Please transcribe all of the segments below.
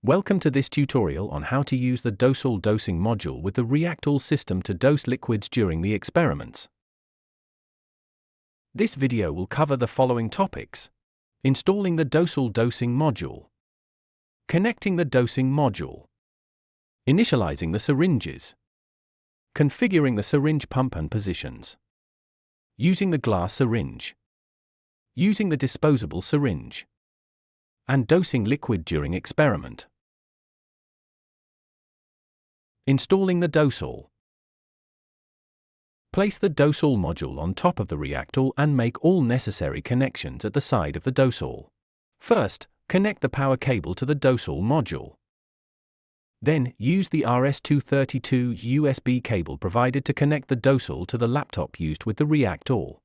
Welcome to this tutorial on how to use the DoseALL dosing module with the ReactALL system to dose liquids during the experiments. This video will cover the following topics: installing the DoseALL dosing module, connecting the dosing module, initializing the syringes, configuring the syringe pump and positions, using the glass syringe, using the disposable syringe, and dosing liquid during experiment. Installing the DoseALL. Place the DoseALL module on top of the ReactALL and make all necessary connections at the side of the DoseALL. First, connect the power cable to the DoseALL module. Then, use the RS-232 USB cable provided to connect the DoseALL to the laptop used with the ReactALL.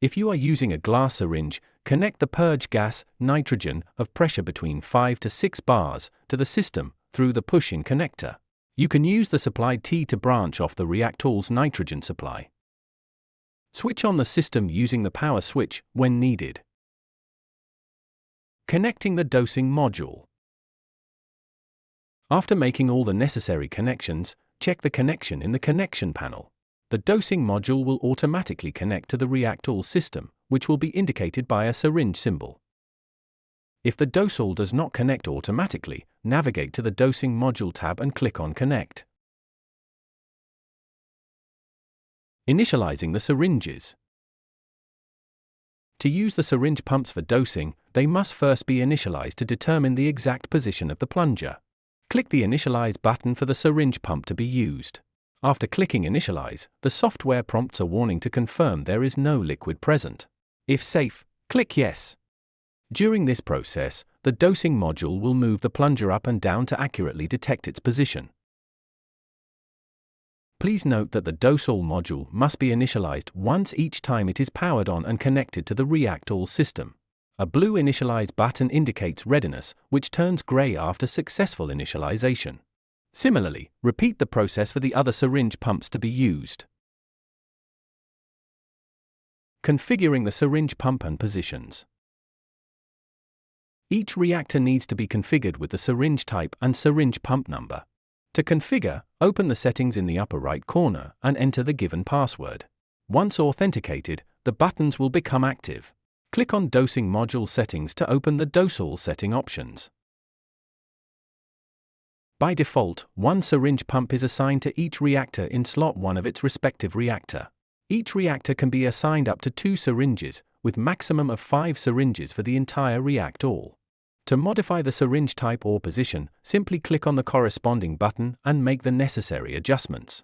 If you are using a glass syringe, connect the purge gas, nitrogen, of pressure between 5 to 6 bars to the system through the push-in connector. You can use the supplied T to branch off the ReactALL's nitrogen supply. Switch on the system using the power switch when needed. Connecting the dosing module. After making all the necessary connections, check the connection in the connection panel. The dosing module will automatically connect to the ReactALL system, which will be indicated by a syringe symbol. If the DoseALL does not connect automatically, navigate to the Dosing Module tab and click on Connect. Initializing the syringes. To use the syringe pumps for dosing, they must first be initialized to determine the exact position of the plunger. Click the Initialize button for the syringe pump to be used. After clicking Initialize, the software prompts a warning to confirm there is no liquid present. If safe, click Yes. During this process, the dosing module will move the plunger up and down to accurately detect its position. Please note that the DoseALL module must be initialized once each time it is powered on and connected to the ReactALL system. A blue Initialize button indicates readiness, which turns gray after successful initialization. Similarly, repeat the process for the other syringe pumps to be used. Configuring the syringe pump and positions. Each reactor needs to be configured with the syringe type and syringe pump number. To configure, open the settings in the upper right corner and enter the given password. Once authenticated, the buttons will become active. Click on Dosing Module Settings to open the DoseALL setting options. By default, one syringe pump is assigned to each reactor in slot 1 of its respective reactor. Each reactor can be assigned up to 2 syringes, with maximum of 5 syringes for the entire ReactALL. To modify the syringe type or position, simply click on the corresponding button and make the necessary adjustments.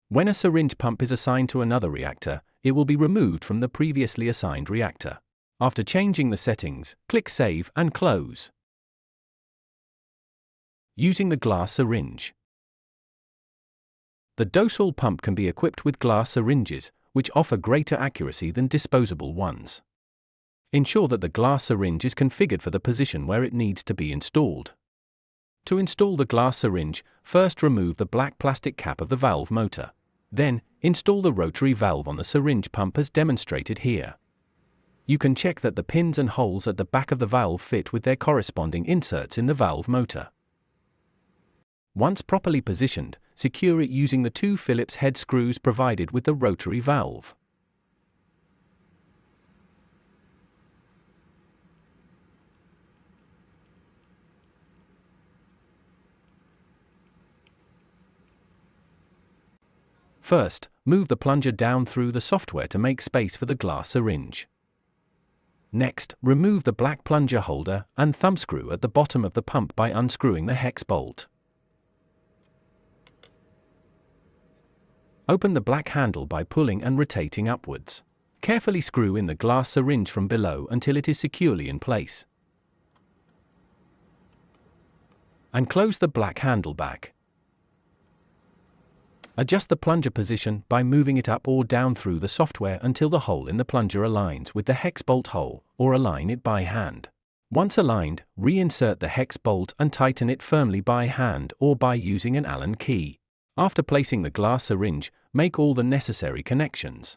When a syringe pump is assigned to another reactor, it will be removed from the previously assigned reactor. After changing the settings, click Save and Close. Using the glass syringe. The DoseALL pump can be equipped with glass syringes, which offer greater accuracy than disposable ones. Ensure that the glass syringe is configured for the position where it needs to be installed. To install the glass syringe, first remove the black plastic cap of the valve motor. Then, install the rotary valve on the syringe pump as demonstrated here. You can check that the pins and holes at the back of the valve fit with their corresponding inserts in the valve motor. Once properly positioned, secure it using the 2 Phillips head screws provided with the rotary valve. First, move the plunger down through the software to make space for the glass syringe. Next, remove the black plunger holder and thumb screw at the bottom of the pump by unscrewing the hex bolt. Open the black handle by pulling and rotating upwards. Carefully screw in the glass syringe from below until it is securely in place. And close the black handle back. Adjust the plunger position by moving it up or down through the software until the hole in the plunger aligns with the hex bolt hole, or align it by hand. Once aligned, reinsert the hex bolt and tighten it firmly by hand or by using an Allen key. After placing the glass syringe, make all the necessary connections.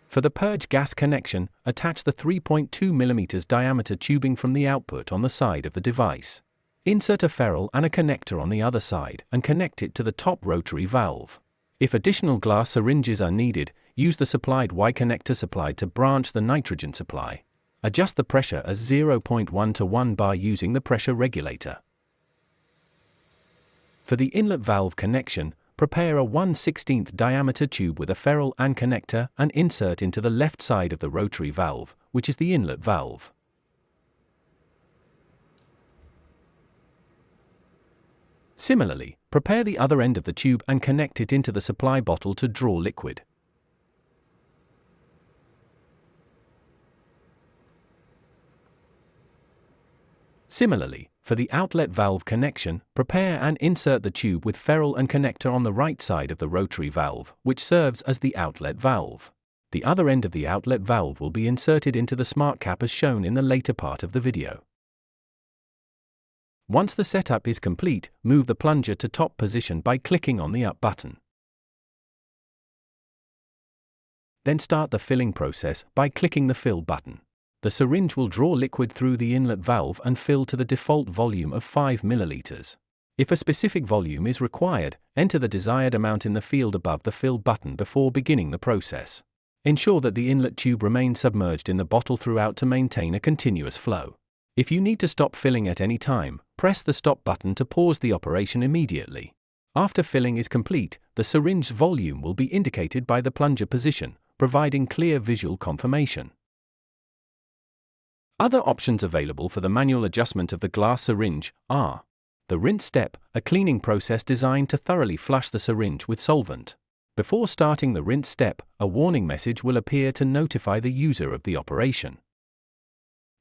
For the purge gas connection, attach the 3.2 mm diameter tubing from the output on the side of the device. Insert a ferrule and a connector on the other side and connect it to the top rotary valve. If additional glass syringes are needed, use the supplied Y connector supplied to branch the nitrogen supply. Adjust the pressure as 0.1 to 1 bar using the pressure regulator. For the inlet valve connection, prepare a 1/16 diameter tube with a ferrule and connector and insert into the left side of the rotary valve, which is the inlet valve. Similarly, prepare the other end of the tube and connect it into the supply bottle to draw liquid. Similarly, for the outlet valve connection, prepare and insert the tube with ferrule and connector on the right side of the rotary valve, which serves as the outlet valve. The other end of the outlet valve will be inserted into the smart cap as shown in the later part of the video. Once the setup is complete, move the plunger to top position by clicking on the up button. Then start the filling process by clicking the fill button. The syringe will draw liquid through the inlet valve and fill to the default volume of 5 ml. If a specific volume is required, enter the desired amount in the field above the fill button before beginning the process. Ensure that the inlet tube remains submerged in the bottle throughout to maintain a continuous flow. If you need to stop filling at any time, press the stop button to pause the operation immediately. After filling is complete, the syringe volume will be indicated by the plunger position, providing clear visual confirmation. Other options available for the manual adjustment of the glass syringe are the rinse step, a cleaning process designed to thoroughly flush the syringe with solvent. Before starting the rinse step, a warning message will appear to notify the user of the operation.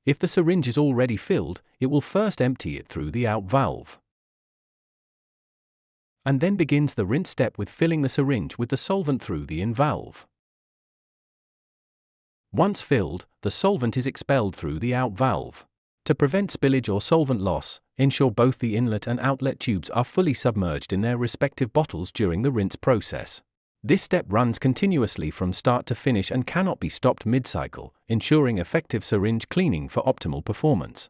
If the syringe is already filled, it will first empty it through the out valve, and then begins the rinse step with filling the syringe with the solvent through the in valve. Once filled, the solvent is expelled through the out valve. To prevent spillage or solvent loss, ensure both the inlet and outlet tubes are fully submerged in their respective bottles during the rinse process. This step runs continuously from start to finish and cannot be stopped mid-cycle, ensuring effective syringe cleaning for optimal performance.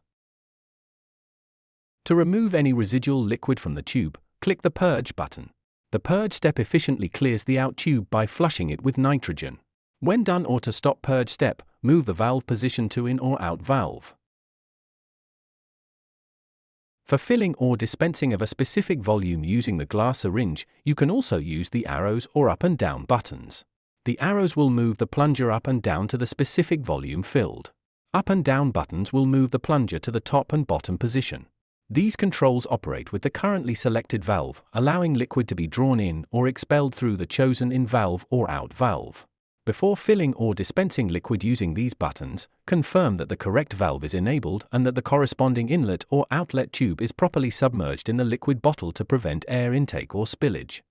To remove any residual liquid from the tube, click the Purge button. The purge step efficiently clears the out tube by flushing it with nitrogen. When done or to stop purge step, move the valve position to in or out valve. For filling or dispensing of a specific volume using the glass syringe, you can also use the arrows or up and down buttons. The arrows will move the plunger up and down to the specific volume filled. Up and down buttons will move the plunger to the top and bottom position. These controls operate with the currently selected valve, allowing liquid to be drawn in or expelled through the chosen in valve or out valve. Before filling or dispensing liquid using these buttons, confirm that the correct valve is enabled and that the corresponding inlet or outlet tube is properly submerged in the liquid bottle to prevent air intake or spillage.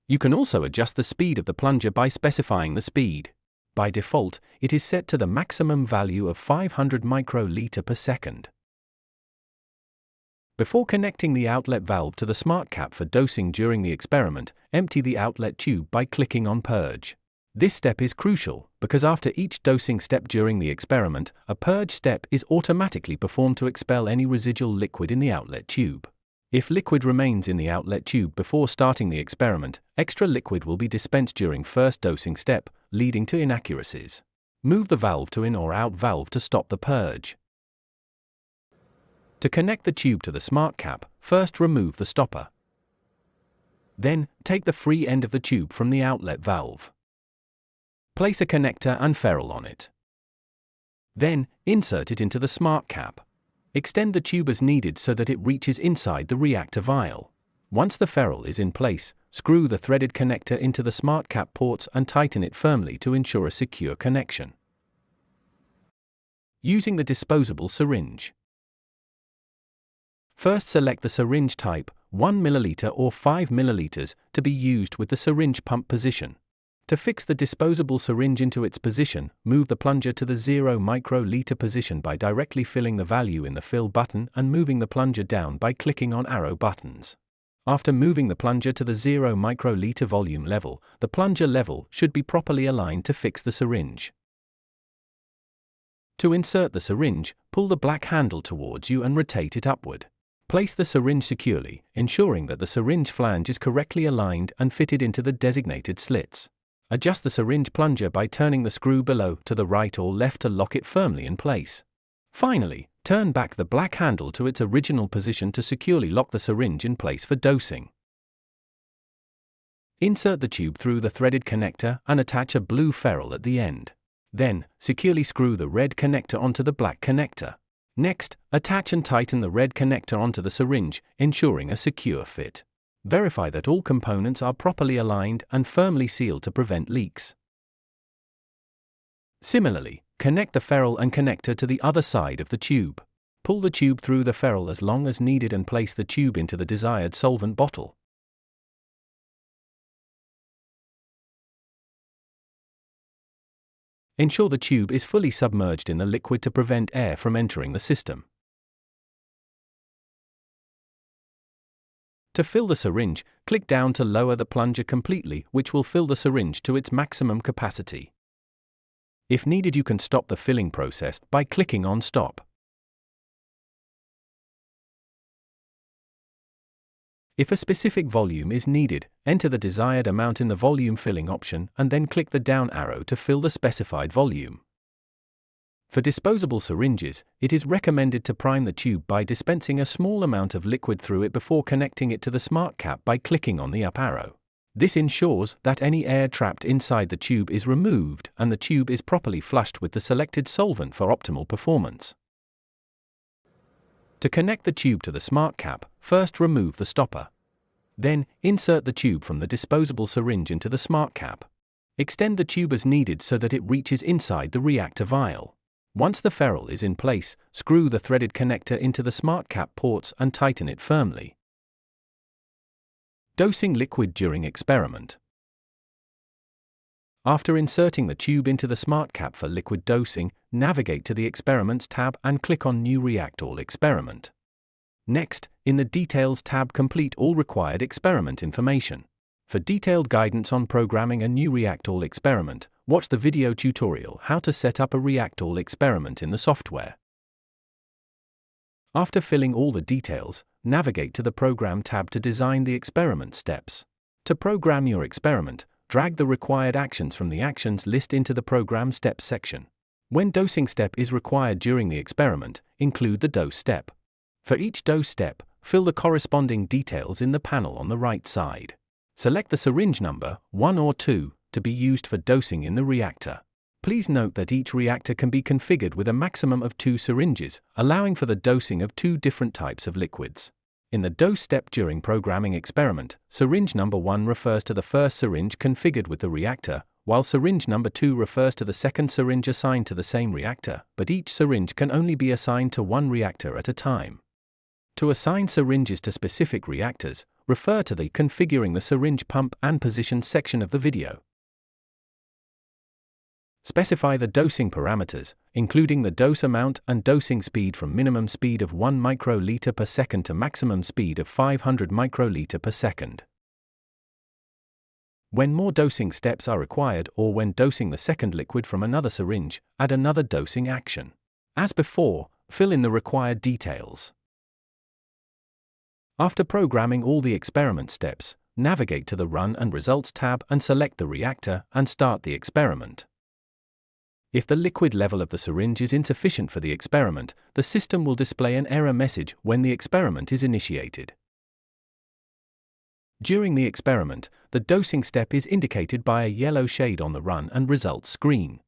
You can also adjust the speed of the plunger by specifying the speed. By default, it is set to the maximum value of 500 microliter per second. Before connecting the outlet valve to the smart cap for dosing during the experiment, empty the outlet tube by clicking on Purge. This step is crucial, because after each dosing step during the experiment, a purge step is automatically performed to expel any residual liquid in the outlet tube. If liquid remains in the outlet tube before starting the experiment, extra liquid will be dispensed during first dosing step, leading to inaccuracies. Move the valve to in or out valve to stop the purge. To connect the tube to the smart cap, first remove the stopper. Then, take the free end of the tube from the outlet valve. Place a connector and ferrule on it. Then, insert it into the smart cap. Extend the tube as needed so that it reaches inside the ReactALL. Once the ferrule is in place, screw the threaded connector into the smart cap ports and tighten it firmly to ensure a secure connection. Using the disposable syringe. First select the syringe type, 1 ml or 5 ml, to be used with the syringe pump position. To fix the disposable syringe into its position, move the plunger to the 0 microliter position by directly filling the value in the fill button and moving the plunger down by clicking on arrow buttons. After moving the plunger to the 0 microliter volume level, the plunger level should be properly aligned to fix the syringe. To insert the syringe, pull the black handle towards you and rotate it upward. Place the syringe securely, ensuring that the syringe flange is correctly aligned and fitted into the designated slits. Adjust the syringe plunger by turning the screw below to the right or left to lock it firmly in place. Finally, turn back the black handle to its original position to securely lock the syringe in place for dosing. Insert the tube through the threaded connector and attach a blue ferrule at the end. Then, securely screw the red connector onto the black connector. Next, attach and tighten the red connector onto the syringe, ensuring a secure fit. Verify that all components are properly aligned and firmly sealed to prevent leaks. Similarly, connect the ferrule and connector to the other side of the tube. Pull the tube through the ferrule as long as needed and place the tube into the desired solvent bottle. Ensure the tube is fully submerged in the liquid to prevent air from entering the system. To fill the syringe, click down to lower the plunger completely, which will fill the syringe to its maximum capacity. If needed, you can stop the filling process by clicking on Stop. If a specific volume is needed, enter the desired amount in the volume filling option and then click the down arrow to fill the specified volume. For disposable syringes, it is recommended to prime the tube by dispensing a small amount of liquid through it before connecting it to the smart cap by clicking on the up arrow. This ensures that any air trapped inside the tube is removed and the tube is properly flushed with the selected solvent for optimal performance. To connect the tube to the smart cap, first remove the stopper. Then, insert the tube from the disposable syringe into the smart cap. Extend the tube as needed so that it reaches inside the reactor vial. Once the ferrule is in place, screw the threaded connector into the smart cap ports and tighten it firmly. Dosing liquid during experiment. After inserting the tube into the smart cap for liquid dosing, navigate to the Experiments tab and click on New ReactALL experiment. Next, in the Details tab, complete all required experiment information. For detailed guidance on programming a new ReactALL experiment, watch the video tutorial How to set up a ReactALL experiment in the software. After filling all the details, navigate to the Program tab to design the experiment steps. To program your experiment, drag the required actions from the actions list into the Program Steps section. When dosing step is required during the experiment, include the dose step. For each dose step, fill the corresponding details in the panel on the right side. Select the syringe number, 1 or 2, to be used for dosing in the reactor. Please note that each reactor can be configured with a maximum of 2 syringes, allowing for the dosing of 2 different types of liquids. In the dose step during programming experiment, syringe number 1 refers to the first syringe configured with the reactor, while syringe number 2 refers to the second syringe assigned to the same reactor, but each syringe can only be assigned to one reactor at a time. To assign syringes to specific reactors, refer to the Configuring the Syringe Pump and Position section of the video. Specify the dosing parameters, including the dose amount and dosing speed from minimum speed of 1 microliter per second to maximum speed of 500 microliter per second. When more dosing steps are required or when dosing the second liquid from another syringe, add another dosing action. As before, fill in the required details. After programming all the experiment steps, navigate to the Run and Results tab and select the reactor and start the experiment. If the liquid level of the syringe is insufficient for the experiment, the system will display an error message when the experiment is initiated. During the experiment, the dosing step is indicated by a yellow shade on the Run and Results screen.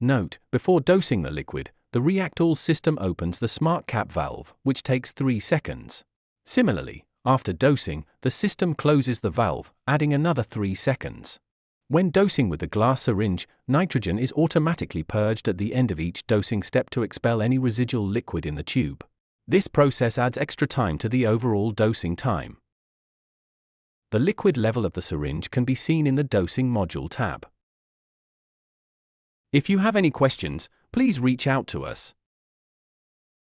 Note, before dosing the liquid, the ReactALL system opens the smart cap valve, which takes 3 seconds. Similarly, after dosing, the system closes the valve, adding another 3 seconds. When dosing with the glass syringe, nitrogen is automatically purged at the end of each dosing step to expel any residual liquid in the tube. This process adds extra time to the overall dosing time. The liquid level of the syringe can be seen in the Dosing Module tab. If you have any questions, please reach out to us.